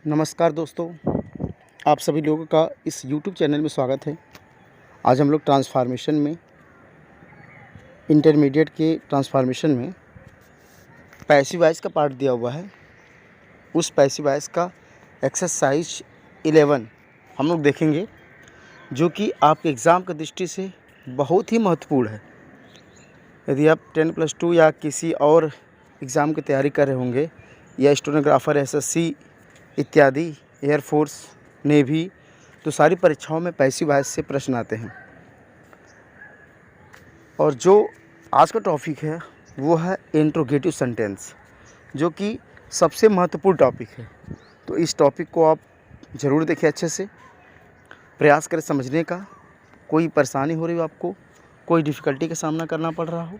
नमस्कार दोस्तों, आप सभी लोगों का इस यूट्यूब चैनल में स्वागत है। आज हम लोग ट्रांसफॉर्मेशन में इंटरमीडिएट के ट्रांसफॉर्मेशन में पैसिव वॉइस का पार्ट दिया हुआ है। उस पैसिव वॉइस का एक्सरसाइज 11 हम लोग देखेंगे, जो कि आपके एग्ज़ाम की दृष्टि से बहुत ही महत्वपूर्ण है। यदि आप 10+2 या किसी और एग्ज़ाम की तैयारी कर रहे होंगे या स्टेनोग्राफर, एसएससी इत्यादि, एयरफोर्स, नेवी, तो सारी परीक्षाओं में पैसिव वॉइस से प्रश्न आते हैं। और जो आज का टॉपिक है वो है इंट्रोगेटिव सेंटेंस, जो कि सबसे महत्वपूर्ण टॉपिक है। तो इस टॉपिक को आप ज़रूर देखें, अच्छे से प्रयास करें समझने का। कोई परेशानी हो रही हो, आपको कोई डिफ़िकल्टी का सामना करना पड़ रहा हो,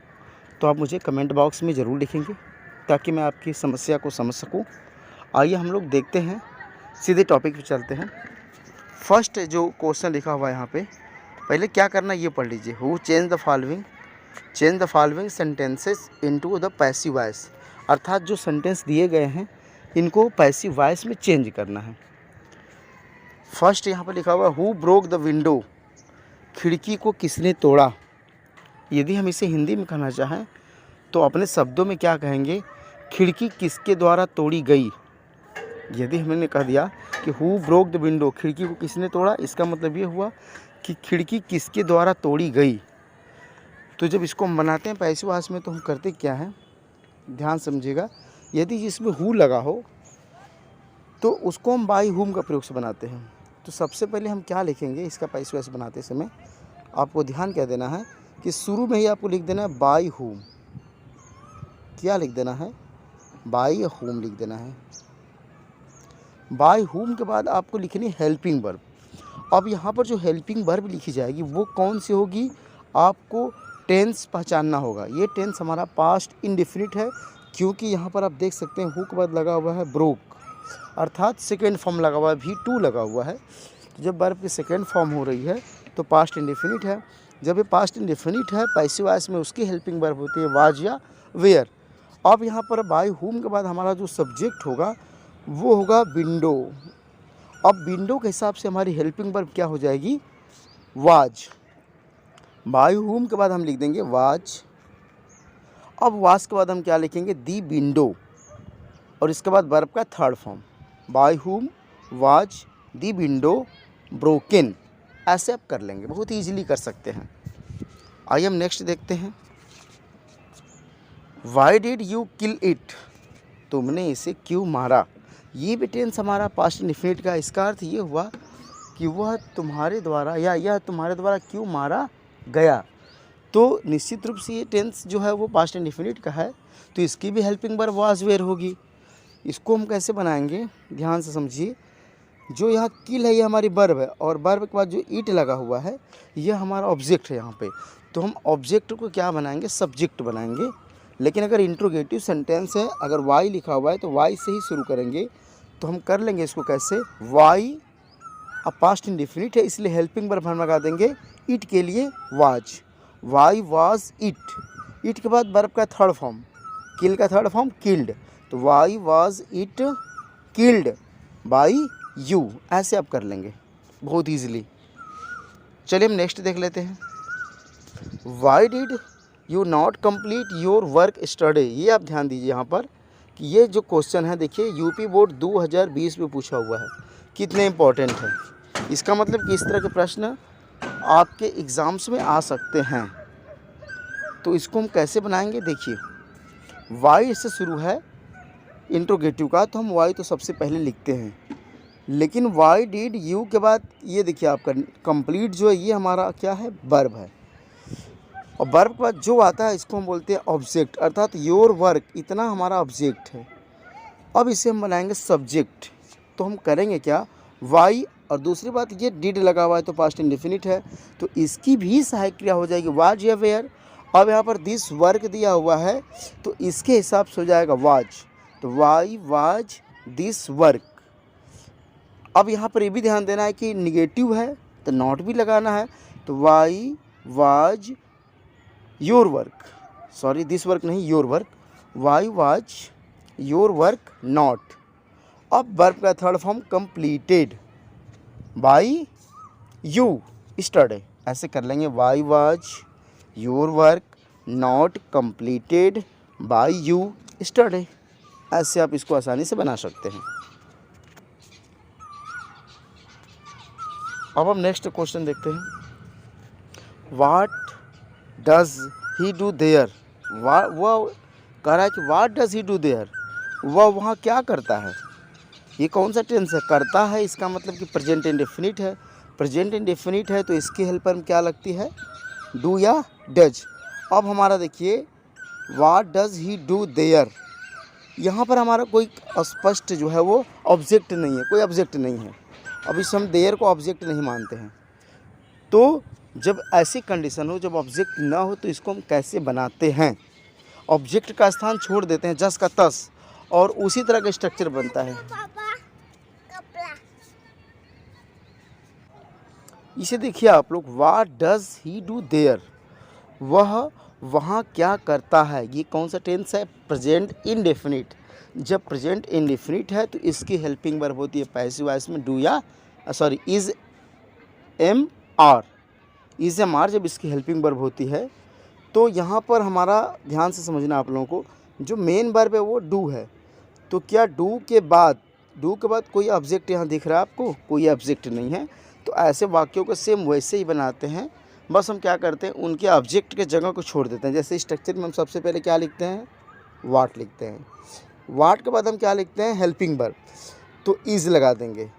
तो आप मुझे कमेंट बॉक्स में ज़रूर लिखेंगे, ताकि मैं आपकी समस्या को समझ सकूं। आइए हम लोग देखते हैं, सीधे टॉपिक पे चलते हैं। फर्स्ट जो क्वेश्चन लिखा हुआ है यहाँ पे, पहले क्या करना ये पढ़ लीजिए। Who change the following sentences into the passive voice, अर्थात जो सेंटेंस दिए गए हैं इनको पैसिव वॉइस में चेंज करना है। फर्स्ट यहाँ पर लिखा हुआ है हु ब्रोक द विंडो, खिड़की को किसने तोड़ा। यदि हम इसे हिंदी में कहना चाहें तो अपने शब्दों में क्या कहेंगे, खिड़की किसके द्वारा तोड़ी गई। यदि हमने कह दिया कि हु ब्रोक द विंडो, खिड़की को किसने तोड़ा, इसका मतलब ये हुआ कि खिड़की किसके द्वारा तोड़ी गई। तो जब इसको हम बनाते हैं पैसिव वॉइस में, तो हम करते क्या हैं, ध्यान समझिएगा। यदि जिसमें हु लगा हो तो उसको हम बाई हुम का प्रयोग से बनाते हैं। तो सबसे पहले हम क्या लिखेंगे इसका पैसिव वॉइस बनाते समय, आपको ध्यान क्या देना है कि शुरू में ही आपको लिख देना है बाई हुम। क्या लिख देना है, बाई हुम लिख देना है। बाय हुम के बाद आपको लिखनी हेल्पिंग वर्ब। अब यहाँ पर जो हेल्पिंग वर्ब लिखी जाएगी वो कौन सी होगी, आपको टेंस पहचानना होगा। ये टेंस हमारा पास्ट इंडेफिनिट है, क्योंकि यहाँ पर आप देख सकते हैं हु के बाद लगा हुआ है ब्रोक, अर्थात सेकेंड फॉर्म लगा हुआ है, V2 लगा हुआ है। जब वर्ब की सेकेंड फॉर्म हो रही है तो पास्ट इंडेफिनिट है। जब ये पास्ट इंडेफिनिट है, पैसिव वॉइस में उसकी हेल्पिंग वर्ब होती है वाज या वेयर। अब यहाँ पर बाय हुम के बाद हमारा जो सब्जेक्ट होगा वो होगा विंडो। अब विंडो के हिसाब से हमारी हेल्पिंग वर्ब क्या हो जाएगी, वाज। बाय हुम के बाद हम लिख देंगे वाज। अब वाज के बाद हम क्या लिखेंगे, दी विंडो, और इसके बाद वर्ब का third form by whom, was, the window, broken. ऐसे आप कर लेंगे, बहुत ईजिली कर सकते हैं। आइए हम नेक्स्ट देखते हैं। Why did you kill it, तुमने इसे क्यों मारा। ये भी टेंस हमारा पास्ट इंडेफिनिट का। इसका अर्थ ये हुआ कि वह तुम्हारे द्वारा या यह तुम्हारे द्वारा क्यों मारा गया। तो निश्चित रूप से ये टेंस जो है वो पास्ट इंडेफिनिट का है, तो इसकी भी हेल्पिंग वर्ब वाज वेयर होगी। इसको हम कैसे बनाएंगे, ध्यान से समझिए। जो यहाँ किल है ये हमारी वर्ब है, और वर्ब के बाद जो इट लगा हुआ है यह हमारा ऑब्जेक्ट है यहाँ पे। तो हम ऑब्जेक्ट को क्या बनाएंगे, सब्जेक्ट बनाएंगे। लेकिन अगर इंट्रोगेटिव सेंटेंस है, अगर वाई लिखा हुआ है तो वाई से ही शुरू करेंगे। तो हम कर लेंगे इसको कैसे, वाई अब पास्ट इंडेफिनिट है, इसलिए हेल्पिंग वर्ब हम लगा देंगे इट के लिए was. Why was it. It के बाद वर्ब का थर्ड फॉर्म, किल का थर्ड फॉर्म किल्ड। तो why was it killed by you. ऐसे आप कर लेंगे बहुत ईजिली। चलिए हम नेक्स्ट देख लेते हैं। Why did you not complete your work study. ये आप ध्यान दीजिए यहाँ पर कि ये जो क्वेश्चन है, देखिए यूपी बोर्ड 2020 में पूछा हुआ है, कितने इंपॉर्टेंट है। इसका मतलब कि इस तरह के प्रश्न आपके एग्ज़ाम्स में आ सकते हैं। तो इसको हम कैसे बनाएंगे, देखिए वाई से शुरू है इंट्रोगेटिव का, तो हम वाई तो सबसे पहले लिखते हैं। लेकिन वाई डिड यू के बाद ये देखिए आपका कंप्लीट जो है ये हमारा क्या है, वर्ब है। और वर्ब के बाद जो आता है इसको हम बोलते हैं ऑब्जेक्ट, अर्थात योर वर्क, इतना हमारा ऑब्जेक्ट है। अब इसे हम बनाएंगे सब्जेक्ट। तो हम करेंगे क्या, वाई, और दूसरी बात ये डिड लगा हुआ है तो पास्ट इंडेफिनिट है, तो इसकी भी सहायक क्रिया हो जाएगी वाज या वेयर। अब यहाँ पर दिस वर्क दिया हुआ है तो इसके हिसाब से हो जाएगा वाज। तो वाई वाज दिस वर्क। अब यहाँ पर ये भी ध्यान देना है कि निगेटिव है तो नॉट भी लगाना है। तो why was your work, sorry this work नहीं, your work. Why was your work not. अब वर्ब का third form completed by you yesterday, ऐसे कर लेंगे। Why was your work not completed by you yesterday, ऐसे आप इसको आसानी से बना सकते हैं। अब हम नेक्स्ट क्वेश्चन देखते हैं। What does he do their, वह कह रहा है कि what does he do their, वह वहाँ क्या करता है। ये कौन सा टेंस है, करता है, इसका मतलब कि प्रेजेंट इंडेफिनिट है। प्रेजेंट इंडेफिनिट है तो इसकी हेल्पर में क्या लगती है, डू या डज। अब हमारा देखिए what does he do their, यहाँ पर हमारा कोई स्पष्ट जो है वो ऑब्जेक्ट नहीं है, कोई ऑब्जेक्ट नहीं है। अब इस हम देयर को ऑब्जेक्ट नहीं मानते हैं। तो जब ऐसी कंडीशन हो, जब ऑब्जेक्ट ना हो, तो इसको हम कैसे बनाते हैं, ऑब्जेक्ट का स्थान छोड़ देते हैं जस का तस, और उसी तरह का स्ट्रक्चर बनता है। इसे देखिए आप लोग, what does he do their, वह वहाँ क्या करता है। ये कौन सा टेंस है, प्रेजेंट इंडेफिनिट। जब प्रेजेंट इंडेफिनिट है तो इसकी हेल्पिंग वर्ब होती है पैसिव वॉइस में डू या sorry is am are, is am are जब इसकी हेल्पिंग वर्ब होती है। तो यहाँ पर हमारा ध्यान से समझना आप लोगों को, जो मेन वर्ब है वो डू है। तो क्या डू के बाद कोई ऑब्जेक्ट यहाँ दिख रहा है आपको, कोई ऑब्जेक्ट नहीं है। तो ऐसे वाक्यों को सेम वैसे ही बनाते हैं, बस हम क्या करते हैं, उनके ऑब्जेक्ट के जगह को छोड़ देते हैं। जैसे स्ट्रक्चर में हम सबसे पहले क्या लिखते हैं, वाट लिखते हैं। वाट के बाद हम क्या लिखते हैं, हेल्पिंग वर्ब, तो इज लगा देंगे।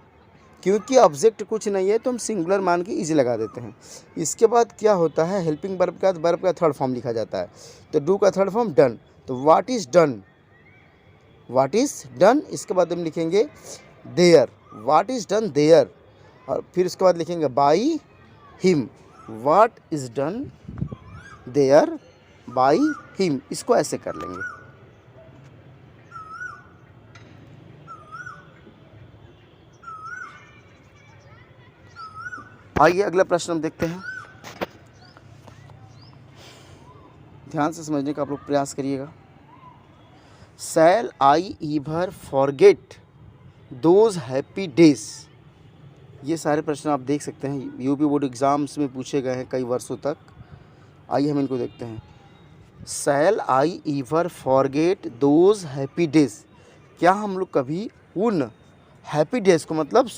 क्योंकि ऑब्जेक्ट कुछ नहीं है तो हम सिंगुलर मान के इज लगा देते हैं। इसके बाद क्या होता है, हेल्पिंग वर्ब का वर्ब का थर्ड फॉर्म लिखा जाता है। तो डू का थर्ड फॉर्म डन, तो what is done, what is done. इसके बाद हम लिखेंगे there, what is done there, और फिर इसके बाद लिखेंगे by him, what is done there by him. इसको ऐसे कर लेंगे। आइए अगला प्रश्न हम देखते हैं। ध्यान से समझने का आप लोग प्रयास करिएगा। शैल आई ईवर फॉरगेट दोज हैप्पी डेज, ये सारे प्रश्न आप देख सकते हैं, यूपी बोर्ड एग्जाम्स में पूछे गए हैं कई वर्षों तक। आइए हम इनको देखते हैं। शैल आई ईवर फॉरगेट दोज हैप्पी डेज, क्या हम लोग कभी उन हैप्पी डेज को, मतलब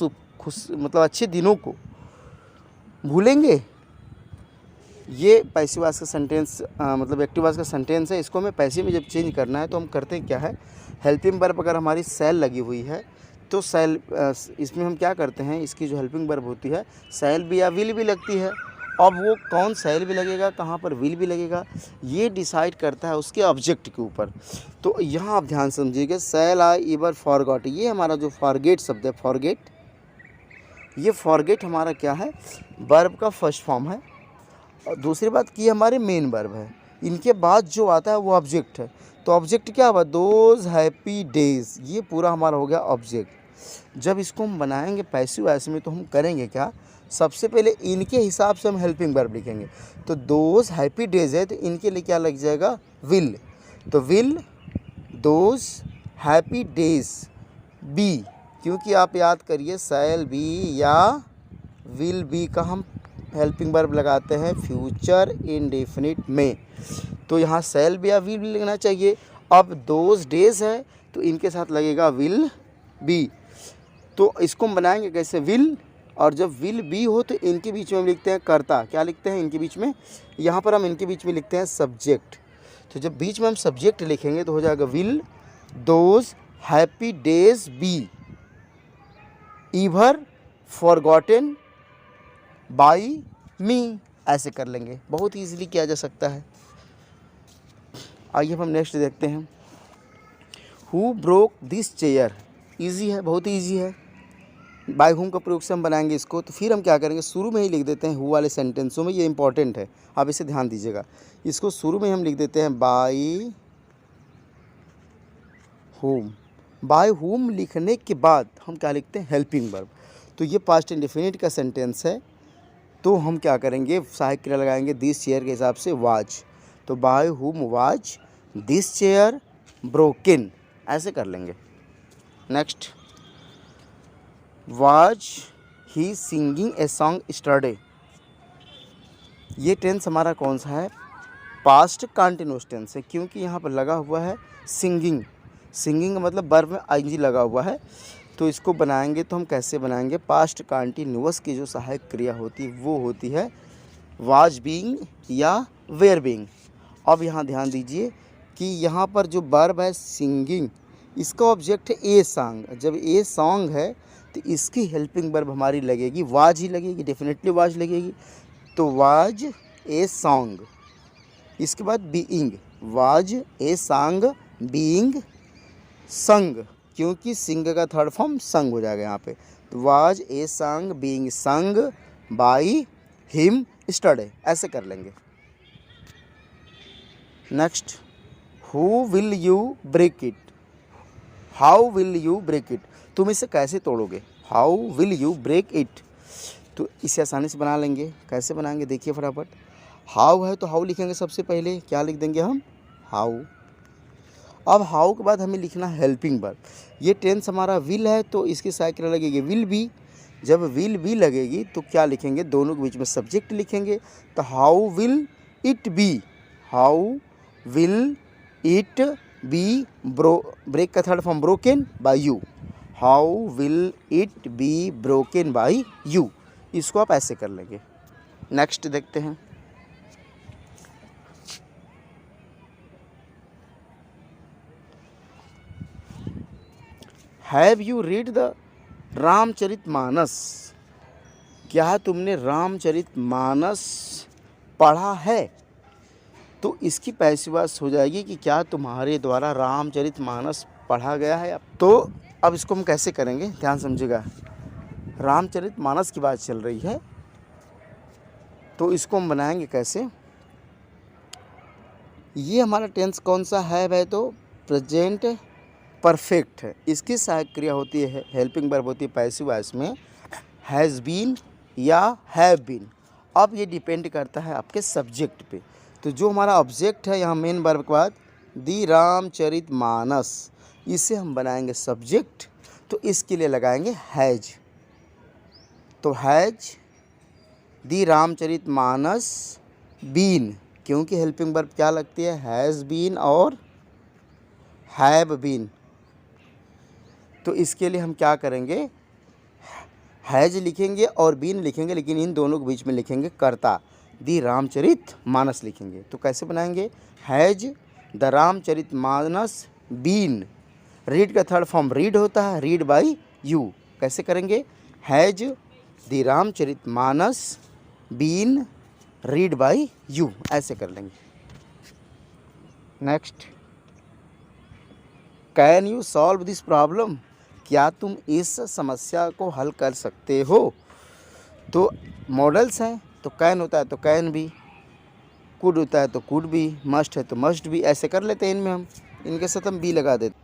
मतलब अच्छे दिनों को भूलेंगे। ये पैसिव वॉइस का सेंटेंस मतलब एक्टिव वॉइस का सेंटेंस है। इसको हमें पैसिव में जब चेंज करना है तो हम करते क्या है, हेल्पिंग वर्ब अगर हमारी शैल लगी हुई है तो शैल, इसमें हम क्या करते हैं, इसकी जो हेल्पिंग वर्ब होती है शैल भी या विल भी लगती है। अब वो कौन शैल भी लगेगा, कहाँ पर विल भी लगेगा, ये डिसाइड करता है उसके ऑब्जेक्ट के ऊपर। तो यहाँ आप ध्यान समझिएगा, शैल आई ईवर फॉरगॉट, ये हमारा जो फॉरगेट शब्द है, फॉरगेट, ये फॉरगेट हमारा क्या है, वर्ब का फर्स्ट फॉर्म है। और दूसरी बात की हमारे मेन वर्ब है, इनके बाद जो आता है वो ऑब्जेक्ट है। तो ऑब्जेक्ट क्या हुआ, दोज हैप्पी डेज, ये पूरा हमारा हो गया ऑब्जेक्ट। जब इसको हम बनाएंगे पैसिव वॉइस में तो हम करेंगे क्या, सबसे पहले इनके हिसाब से हम हेल्पिंग वर्ब लिखेंगे। तो दोज हैप्पी डेज है तो इनके लिए क्या लग जाएगा, विल। तो will those happy days be, क्योंकि आप याद करिए शैल बी या विल बी का हम हेल्पिंग वर्ब लगाते हैं फ्यूचर इंडेफिनिट में। तो यहाँ शैल बी या विल बी लिखना चाहिए। अब दोज डेज है तो इनके साथ लगेगा विल बी। तो इसको हम बनाएंगे कैसे, विल, और जब विल बी हो तो इनके बीच में हम लिखते हैं करता, क्या लिखते हैं इनके बीच में, यहाँ पर हम इनके बीच में लिखते हैं सब्जेक्ट। तो जब बीच में हम सब्जेक्ट लिखेंगे तो हो जाएगा will those happy days be ever forgotten by me, ऐसे कर लेंगे, बहुत ईजिली किया जा सकता है। आइए हम नेक्स्ट देखते हैं। Who broke this chair, easy है, बहुत ईजी है। बाय हुम का प्रयोग से हम बनाएंगे इसको। तो फिर हम क्या करेंगे, शुरू में ही लिख देते हैं हु वाले सेंटेंसों में, ये इंपॉर्टेंट है, आप इसे ध्यान दीजिएगा। इसको शुरू में हम लिख देते हैं बाय हुम। बाय हुम लिखने के बाद हम क्या लिखते हैं, हेल्पिंग वर्ब। तो ये पास्ट इंडेफिनिट का सेंटेंस है, तो हम क्या करेंगे, सहायक क्रिया लगाएंगे दिस चेयर के हिसाब से वाज। तो bye whom was this chair broken, ऐसे कर लेंगे। Next was he singing a song yesterday. ये टेंस हमारा कौन सा है? पास्ट कंटिन्यूस टेंस है, क्योंकि यहाँ पर लगा हुआ है सिंगिंग। सिंगिंग का मतलब वर्ब में आईएनजी लगा हुआ है। तो इसको बनाएंगे तो हम कैसे बनाएंगे? पास्ट कंटिन्यूअस की जो सहायक क्रिया होती है वो होती है वाज बीइंग या वेयर बीइंग। अब यहाँ ध्यान दीजिए कि यहाँ पर जो वर्ब है सिंगिंग, इसका ऑब्जेक्ट है ए सॉन्ग। जब ए सॉन्ग है तो इसकी हेल्पिंग वर्ब हमारी लगेगी वाज ही लगेगी, डेफिनेटली वाज लगेगी। तो वाज ए सॉन्ग, इसके बाद being, was a song being संग, क्योंकि सिंग का थर्ड फॉर्म संग हो जाएगा यहाँ पे। तो was a song being sung by him yesterday, ऐसे कर लेंगे। Next, who will you break it, how will you break it, तुम इसे कैसे तोड़ोगे? How will you break it, तो इसे आसानी से बना लेंगे। कैसे बनाएंगे देखिए फटाफट। हाउ है तो हाउ लिखेंगे सबसे पहले, क्या लिख देंगे हम? हाउ। अब हाउ के बाद हमें लिखना हेल्पिंग वर्ब। ये टेंस हमारा विल है तो इसकी सहायक क्रिया लगेगी विल बी। जब विल बी लगेगी तो क्या लिखेंगे? दोनों के बीच में सब्जेक्ट लिखेंगे। तो how will it be, how will it be break का third form broken by you, how will it be broken by you. इसको आप ऐसे कर लेंगे। नेक्स्ट देखते हैं। Have you read the Ramcharitmanas, क्या तुमने रामचरितमानस पढ़ा है? तो इसकी पैसिव वॉइस हो जाएगी कि क्या तुम्हारे द्वारा रामचरितमानस पढ़ा गया है। तो अब इसको हम कैसे करेंगे, ध्यान समझिएगा। रामचरितमानस की बात चल रही है तो इसको हम बनाएंगे कैसे? ये हमारा टेंस कौन सा है तो प्रेजेंट परफेक्ट है। इसकी सहायक क्रिया होती है, हेल्पिंग वर्ब होती है पैसिव वॉइस में हैज़ बीन या हैव बीन। अब ये डिपेंड करता है आपके सब्जेक्ट पे। तो जो हमारा ऑब्जेक्ट है यहाँ मेन वर्ब के बाद दी रामचरितमानस, इसे हम बनाएंगे सब्जेक्ट। तो इसके लिए लगाएंगे हैज। तो हैज दी रामचरितमानस बीन, क्योंकि हेल्पिंग वर्ब क्या लगती है? हैज़ बीन और हैव बीन। तो इसके लिए हम क्या करेंगे? हैज लिखेंगे और बीन लिखेंगे, लेकिन इन दोनों के बीच में लिखेंगे कर्ता, दी रामचरितमानस लिखेंगे। तो कैसे बनाएंगे? Has the Ramcharitmanas been, read का थर्ड फॉर्म रीड होता है, रीड बाय यू। कैसे करेंगे? Has the Ramcharitmanas been read by you, ऐसे कर लेंगे। Next, can you solve this problem, क्या तुम इस समस्या को हल कर सकते हो? तो मॉडल्स हैं तो कैन होता है तो कैन भी, कुड होता है तो कुड भी, मस्ट है तो मस्ट भी, ऐसे कर लेते हैं इनमें हम, इनके साथ हम बी लगा देते।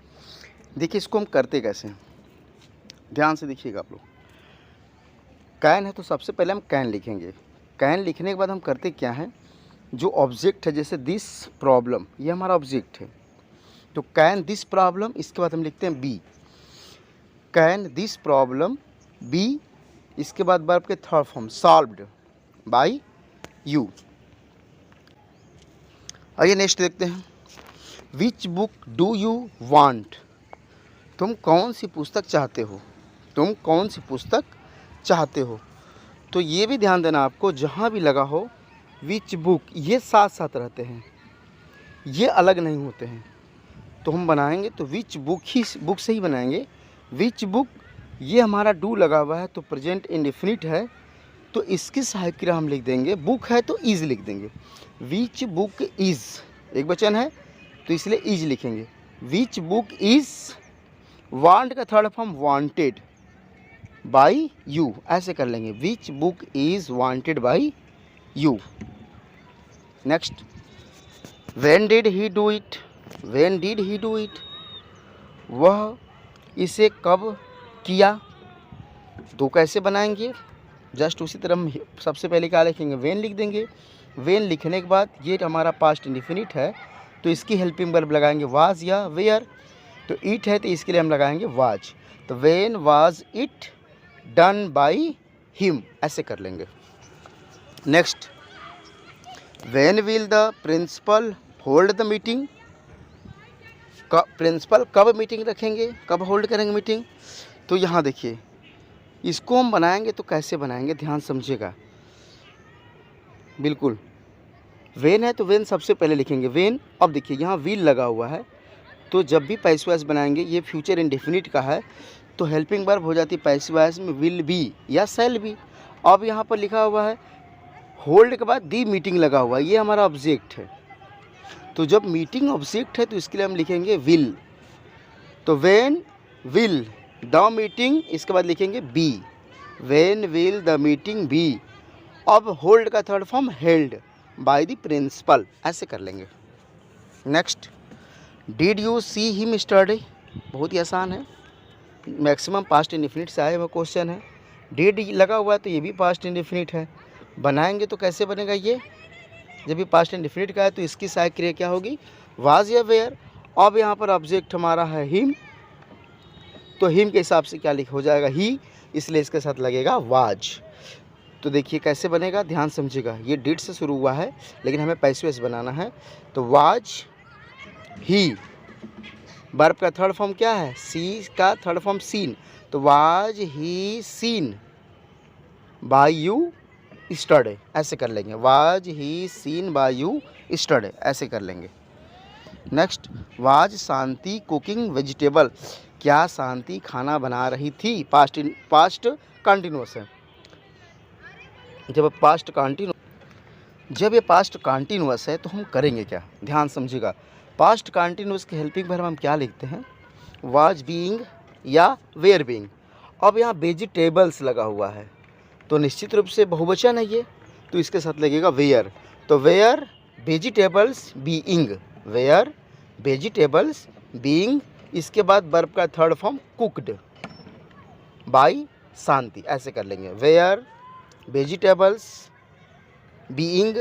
देखिए इसको हम करते कैसे हैं, ध्यान से देखिएगा आप लोग। कैन है तो सबसे पहले हम कैन लिखेंगे। कैन लिखने के बाद हम करते क्या हैं, जो ऑब्जेक्ट है जैसे दिस प्रॉब्लम, ये हमारा ऑब्जेक्ट है। तो कैन दिस प्रॉब्लम, इसके बाद हम लिखते हैं be, can this problem be, इसके बाद वर्ब के third form solved by you. आइए नेक्स्ट देखते हैं। Which book do you want, तुम कौन सी पुस्तक चाहते हो? तुम कौन सी पुस्तक चाहते हो? तो ये भी ध्यान देना आपको, जहाँ भी लगा हो विच बुक, ये साथ साथ रहते हैं, ये अलग नहीं होते हैं। तो हम बनाएंगे तो विच बुक ही, बुक से ही बनाएंगे। विच बुक, ये हमारा डू लगा हुआ है तो प्रेजेंट इंडेफिनिट है, तो इसकी सहायक क्रिया हम लिख देंगे, बुक है तो इज़ लिख देंगे। विच बुक इज़, एक वचन है तो इसलिए इज़ लिखेंगे। विच बुक इज़, वांट का third form wanted bye you, ऐसे कर लेंगे। Which book is wanted bye you. Next, when did he do it, when did he do it, वह इसे कब किया? तो कैसे बनाएंगे? जस्ट उसी तरह हम सबसे पहले क्या लिखेंगे? व्हेन लिख देंगे। व्हेन लिखने के बाद ये हमारा पास्ट इंडेफिनिट है तो इसकी हेल्पिंग वर्ब लगाएंगे वाज या वेयर। तो इट है तो इसके लिए हम लगाएंगे वाज। तो when was it done by him, ऐसे कर लेंगे। Next, when will the principal hold the meeting, principal कब मीटिंग रखेंगे, कब होल्ड करेंगे मीटिंग। तो यहाँ देखिए, इसको हम बनाएंगे तो कैसे बनाएंगे, ध्यान समझिएगा बिल्कुल। वेन है तो वेन सबसे पहले लिखेंगे वेन। अब देखिए यहाँ विल लगा हुआ है, तो जब भी पैसिव वॉइस बनाएंगे, ये फ्यूचर इंडेफिनिट का है, तो हेल्पिंग वर्ब हो जाती है पैसिव वॉइस में विल बी या शैल बी। अब यहाँ पर लिखा हुआ है होल्ड के बाद दी मीटिंग लगा हुआ है, ये हमारा ऑब्जेक्ट है। तो जब मीटिंग ऑब्जेक्ट है तो इसके लिए हम लिखेंगे विल। तो वेन विल द मीटिंग, इसके बाद लिखेंगे be, when will the meeting be. अब होल्ड का third form held by the principal, ऐसे कर लेंगे। Next, did you see him yesterday, बहुत ही आसान है, मैक्सिमम पास्ट इंडेफिनिट से आया हुआ क्वेश्चन है। डिड लगा हुआ है तो ये भी पास्ट इंडेफिनिट है। बनाएंगे तो कैसे बनेगा ये, जब भी पास्ट इंडेफिनिट का है तो इसकी सहायक क्रिया क्या होगी, वाज या वेयर। अब यहाँ पर ऑब्जेक्ट हमारा है हिम, तो हिम के हिसाब से क्या लिख हो जाएगा ही, इसलिए इसके साथ लगेगा वाज। तो देखिए कैसे बनेगा, ध्यान समझिएगा। ये डिड से शुरू हुआ है लेकिन हमें पैसिव वॉइस बनाना है, तो वाज ही, वर्ब का थर्ड फॉर्म क्या है, सी का थर्ड फॉर्म सीन, तो was he seen by you yesterday, ऐसे कर लेंगे। Was he seen by you yesterday, ऐसे कर लेंगे। Next, was Shanti cooking vegetable, क्या शांति खाना बना रही थी, पास्ट कंटिन्यूअस है। जब ये पास्ट कंटिन्यूअस है तो हम करेंगे क्या, ध्यान समझिएगा। पास्ट कंटिन्यूअस के हेल्पिंग वर्ब हम क्या लिखते हैं, वाज बीइंग या वेयर बीइंग। अब यहाँ वेजिटेबल्स लगा हुआ है तो निश्चित रूप से बहुवचन है ये, तो इसके साथ लगेगा वेयर। तो were vegetables being, were vegetables being, इसके बाद वर्ब का third form cooked by Shanti, ऐसे कर लेंगे। Were vegetables being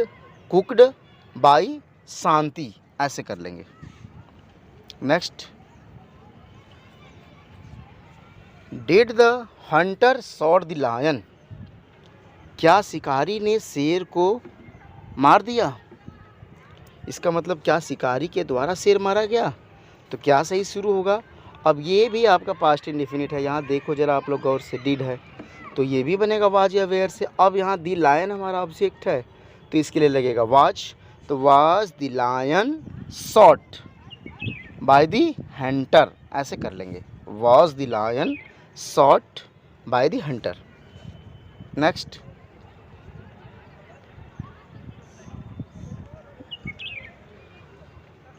cooked by Shanti, ऐसे कर लेंगे। Next, did the hunter shot the lion, क्या शिकारी ने शेर को मार दिया। इसका मतलब क्या शिकारी के द्वारा शेर मारा गया, तो क्या सही शुरू होगा। अब ये भी आपका पास्ट इंडेफिनिट है, यहाँ देखो जरा आप लोग गौर से, डिड है तो ये भी बनेगा वाज या वेयर से। अब यहाँ दी लायन हमारा ऑब्जेक्ट है तो इसके लिए लगेगा वाज, तो was the lion shot by the hunter, ऐसे कर लेंगे। Was the lion shot by the hunter. Next,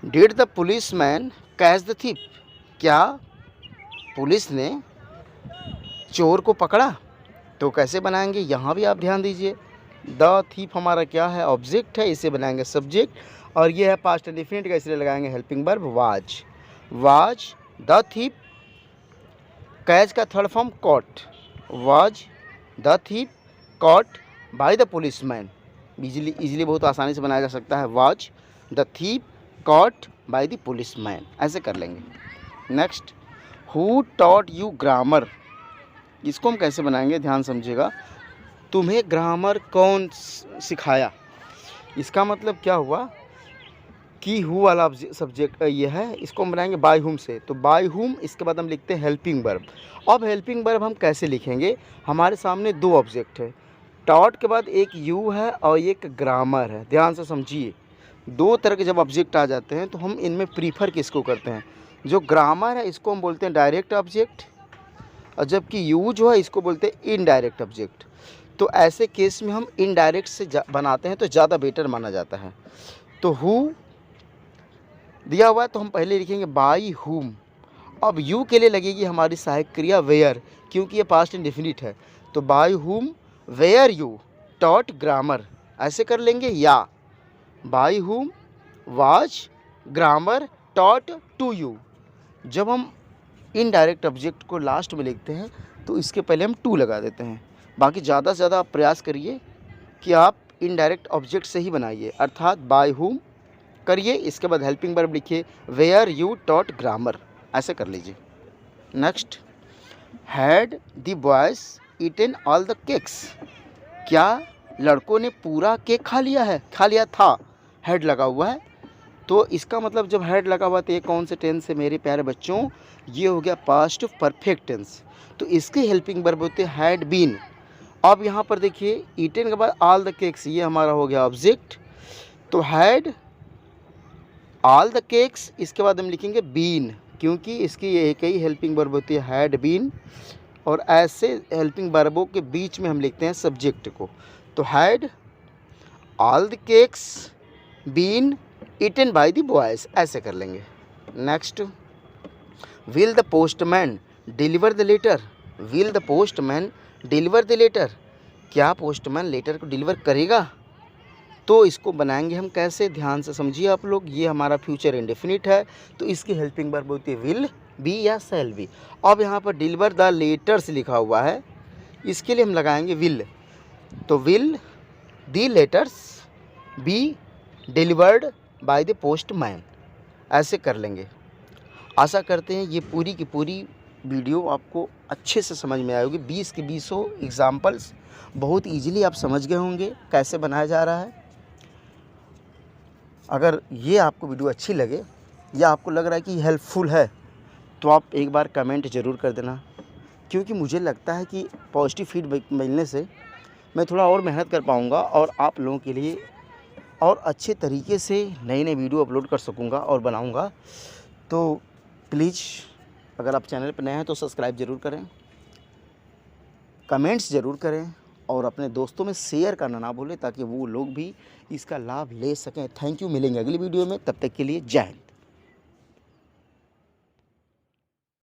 did the policeman catch the thief, क्या पुलिस ने चोर को पकड़ा। तो कैसे बनाएंगे, यहाँ भी आप ध्यान दीजिए। द थीप हमारा क्या है, ऑब्जेक्ट है, इसे बनाएंगे सब्जेक्ट, और ये है पास्ट इंडेफिनिट का, इसलिए लगाएंगे helping verb was. Was the thief, catch का third form caught, was the thief caught by the policeman, easily बहुत आसानी से बनाया जा सकता है। Was the thief caught by the policeman, ऐसे कर लेंगे। Next, who taught you grammar, इसको हम कैसे बनाएंगे, ध्यान समझिएगा। तुम्हें ग्रामर कौन सिखाया, इसका मतलब क्या हुआ कि हु वाला सब्जेक्ट ये है, इसको हम बनाएंगे बाय हुम से, तो बाय हुम, इसके बाद हम लिखते हैं हेल्पिंग वर्ब। अब हेल्पिंग वर्ब हम कैसे लिखेंगे, हमारे सामने दो ऑब्जेक्ट है, टॉट के बाद एक यू है और एक ग्रामर है। ध्यान से समझिए, दो तरह के जब ऑब्जेक्ट आ जाते हैं तो हम इनमें प्रीफर किसको करते हैं, जो ग्रामर है इसको हम बोलते हैं डायरेक्ट ऑब्जेक्ट, और जबकि यू जो है इसको बोलते हैं इनडायरेक्ट ऑब्जेक्ट। तो ऐसे केस में हम इनडायरेक्ट से बनाते हैं तो ज़्यादा बेटर माना जाता है। तो हु दिया हुआ है तो हम पहले लिखेंगे बाय हुम। अब यू के लिए लगेगी हमारी सहायक क्रिया वेयर, क्योंकि ये पास्ट इंडेफिनिट है, तो by whom where you taught grammar, ऐसे कर लेंगे। या by whom was grammar taught to you. जब हम इनडायरेक्ट ऑब्जेक्ट को लास्ट में लिखते हैं तो इसके पहले हम टू लगा देते हैं। बाकी ज़्यादा से ज़्यादा आप प्रयास करिए कि आप इनडायरेक्ट ऑब्जेक्ट से ही बनाइए, अर्थात बाय हुम करिए, इसके बाद हेल्पिंग वर्ब लिखिए वेयर यू टॉट ग्रामर, ऐसे कर लीजिए। Next, had the boys eaten all the cakes? क्या लड़कों ने पूरा केक खा लिया था, हैड लगा हुआ है। तो इसका मतलब जब हैड लगा हुआ तो ये कौन से टेंस है मेरे प्यारे बच्चों? ये हो गया पास्ट परफेक्ट टेंस। तो इसके हेल्पिंग वर्ब होते हैं हैड बीन। अब यहाँ पर देखिए ईटन के बाद ऑल द केक्स, ये हमारा हो गया ऑब्जेक्ट। तो हैड ऑल द केक्स, इसके बाद हम लिखेंगे बीन, क्योंकि इसकी एक ही हेल्पिंग वर्ब होती है हैड बीन। और ऐसे हेल्पिंग वर्बों के बीच में हम लिखते हैं सब्जेक्ट को। तो had all the cakes been eaten by the boys, ऐसे कर लेंगे। Next, will the postman deliver the letter? Will the postman deliver the letter? क्या पोस्टमैन लेटर को डिलीवर करेगा? तो इसको बनाएंगे हम कैसे, ध्यान से समझिए आप लोग। ये हमारा फ्यूचर इंडेफिनिट है, तो इसकी हेल्पिंग वर्ब होती है विल बी या शैल बी। अब यहाँ पर डिलीवर द लेटर्स लिखा हुआ है, इसके लिए हम लगाएंगे विल। तो will the letters be delivered by the postman, ऐसे कर लेंगे। आशा करते हैं ये पूरी की पूरी वीडियो आपको अच्छे से समझ में आएगी। 20 के 20 एग्जाम्पल्स बहुत इजीली आप समझ गए होंगे कैसे बनाया जा रहा है। अगर ये आपको वीडियो अच्छी लगे या आपको लग रहा है कि हेल्पफुल है, तो आप एक बार कमेंट ज़रूर कर देना, क्योंकि मुझे लगता है कि पॉजिटिव फीडबैक मिलने से मैं थोड़ा और मेहनत कर पाऊँगा और आप लोगों के लिए और अच्छे तरीके से नए नए वीडियो अपलोड कर सकूँगा और बनाऊँगा। तो प्लीज़ अगर आप चैनल पर नए हैं तो सब्सक्राइब ज़रूर करें, कमेंट्स ज़रूर करें और अपने दोस्तों में शेयर करना ना भूलें, ताकि वो लोग भी इसका लाभ ले सकें। थैंक यू, मिलेंगे अगली वीडियो में, तब तक के लिए जय हिंद।